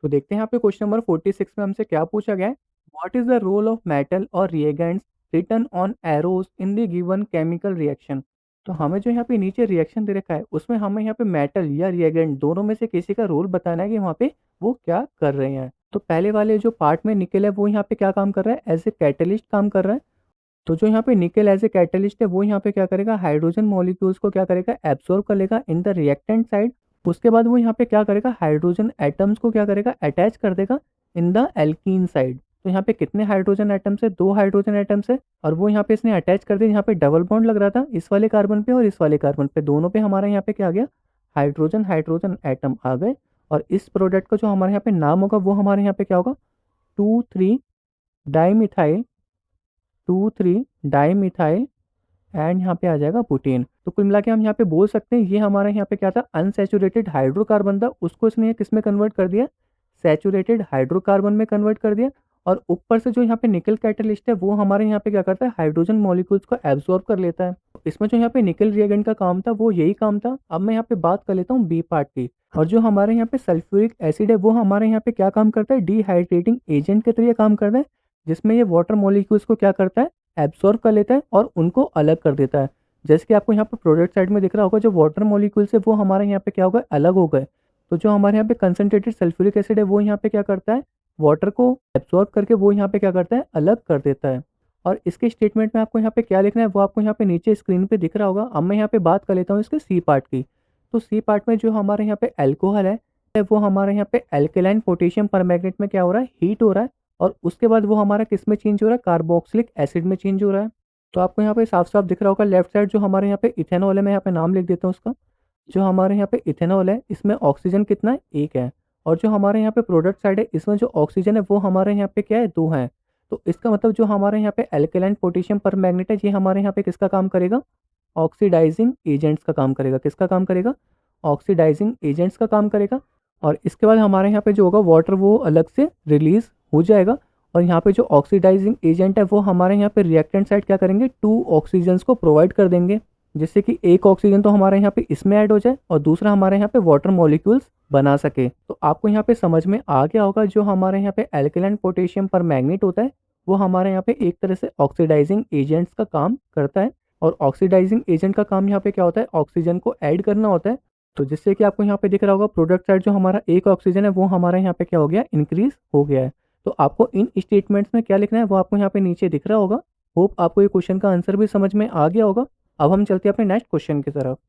तो देखते हैं यहाँ पे क्वेश्चन नंबर 46 में हमसे क्या पूछा गया है। What is the role of metal और reagents written on arrows in the given chemical reaction. तो हमें जो यहाँ पे नीचे रिएक्शन दे रखा है उसमें हमें यहाँ पे मेटल या रिएजेंट दोनों में से किसी का रोल बताना है कि वहाँ पे वो क्या कर रहे हैं। तो पहले वाले जो पार्ट में निकल है वो यहाँ पे क्या काम कर रहा है, एज ए कैटलिस्ट काम कर रहा है। तो जो यहाँ पे निकल एज ए कैटलिस्ट है वो यहाँ पे क्या करेगा, हाइड्रोजन मॉलिक्यूल्स को क्या करेगा, एब्सॉर्ब कर लेगा इन द रिएक्टेंट साइड। उसके बाद वो यहाँ पे क्या करेगा, हाइड्रोजन एटम्स को क्या करेगा, अटैच कर देगा इन द एल्कीन साइड। तो यहाँ पे कितने हाइड्रोजन एटम्स है, 2 हाइड्रोजन एटम्स है। और वो यहाँ पे इसने अटैच कर दिया, यहाँ पे डबल बॉन्ड लग रहा था इस वाले कार्बन पे और इस वाले कार्बन पे, दोनों पे हमारा यहाँ पे क्या आ गया, हाइड्रोजन हाइड्रोजन एटम आ गए। और इस प्रोडक्ट का जो हमारे यहाँ पे नाम होगा वो हमारे यहाँ पे क्या होगा, 2,3 डाईमिथाइल, 2,3 डाईमिथाइल एंड यहाँ पे आ जाएगा बुटेन। तो कुल मिला के हम यहाँ पे बोल सकते हैं ये हमारा यहाँ पे क्या था, अनसैचुरेटेड हाइड्रोकार्बन था, उसको इसने किस में कन्वर्ट कर दिया, सैचुरेटेड हाइड्रोकार्बन में कन्वर्ट कर दिया। और ऊपर से जो यहाँ पे निकल कैटलिस्ट है वो हमारे यहाँ पे क्या करता है, हाइड्रोजन मॉलिक्यूल्स को एब्जॉर्ब कर लेता है। इसमें जो यहाँ पे निकल रिएजेंट का काम था वो यही काम था। अब मैं यहाँ पे बात कर लेता हूँ बी पार्ट की। और जो हमारे यहाँ पे सल्फ्यूरिक एसिड है वो हमारे यहाँ पे क्या काम करता है, डिहाइड्रेटिंग एजेंट के तरीके काम करता है, जिसमें ये वाटर मॉलिक्यूल्स को क्या करता है, एब्सॉर्ब कर लेता है और उनको अलग कर देता है। जैसे कि आपको यहाँ पे प्रोडक्ट साइड में दिख रहा होगा, जो वाटर मॉलिक्यूल्स है वो हमारे यहाँ पे क्या होगा, अलग हो गए। तो जो हमारे यहाँ पे कंसनट्रेटेड सल्फ्यूरिक एसिड है वो यहाँ पे क्या करता है, वाटर को एब्सॉर्ब करके वो यहाँ पे क्या करता है, अलग कर देता है। और इसके स्टेटमेंट में आपको यहाँ पे क्या लिखना है वो आपको यहाँ पे नीचे स्क्रीन पे दिख रहा होगा। अब मैं यहाँ पे बात कर लेता हूँ इसके सी पार्ट की। तो सी पार्ट में जो हमारे यहाँ पे एल्कोहल है वो हमारे यहाँ पे एल्केलाइन पोटेशियम परमैंगनेट में क्या हो रहा है, हीट हो रहा है। और उसके बाद वो हमारा किस में चेंज हो रहा है, कार्बोक्सिलिक एसिड में चेंज हो रहा है। तो आपको यहाँ पे साफ साफ दिख रहा होगा लेफ्ट साइड जो हमारे यहाँ पे इथेनॉल है, मैं यहाँ पे नाम लिख देता हूँ उसका। जो हमारे यहाँ पे इथेनॉल है इसमें ऑक्सीजन कितना है, एक है। और जो हमारे यहाँ पे प्रोडक्ट साइड है इसमें जो ऑक्सीजन है वो हमारे यहाँ पे क्या है, दो है। तो इसका मतलब जो हमारे यहाँ पे एल्केलाइन पोटेशियम परमैंगनेट है ये हमारे यहाँ पे किसका काम करेगा, ऑक्सीडाइजिंग एजेंट्स का काम करेगा। किसका काम करेगा, ऑक्सीडाइजिंग एजेंट्स का काम करेगा। और इसके बाद हमारे यहाँ पे जो होगा वाटर वो अलग से रिलीज हो जाएगा। और यहाँ पे जो ऑक्सीडाइजिंग एजेंट है वो हमारे यहाँ पे रिएक्टेंट साइड क्या करेंगे, 2 ऑक्सीजन्स को प्रोवाइड कर देंगे, जिससे कि एक ऑक्सीजन तो हमारे यहाँ पे इसमें ऐड हो जाए और दूसरा हमारे यहाँ पे वाटर मॉलिक्यूल्स बना सके। तो आपको यहाँ पे समझ में आ गया होगा जो हमारे यहाँ पे एल्कलाइन पोटेशियम पर मैग्नेट होता है वो हमारे यहाँ पे एक तरह से ऑक्सीडाइजिंग एजेंट्स का काम करता है। और ऑक्सीडाइजिंग एजेंट का काम यहाँ पे क्या होता है, ऑक्सीजन को ऐड करना होता है। तो जिससे कि आपको यहाँ पे दिख रहा होगा प्रोडक्ट साइड जो हमारा एक ऑक्सीजन है वो हमारे यहाँ पे क्या हो गया, इंक्रीज हो गया है। तो आपको इन स्टेटमेंट्स में क्या लिखना है वो आपको यहाँ पे नीचे दिख रहा होगा। होप आपको ये क्वेश्चन का आंसर भी समझ में आ गया होगा। अब हम चलते हैं अपने नेक्स्ट क्वेश्चन की तरफ।